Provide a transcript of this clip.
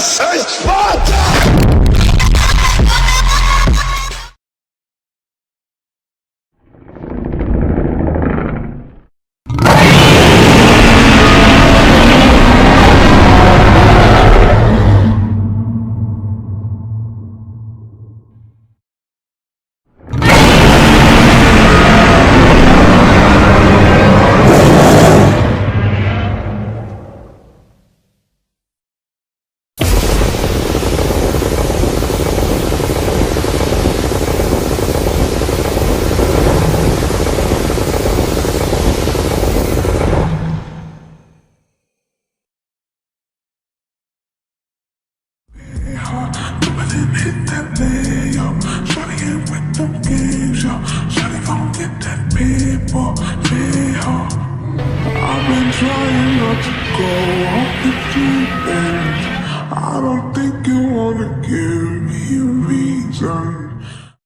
Jesteś Sparta! Hit that layup, shawty ain't with them games, yo. Shawty gon' get that paper, yeah. I've been trying not to go off the deep end. I don't think you wanna give me a reason.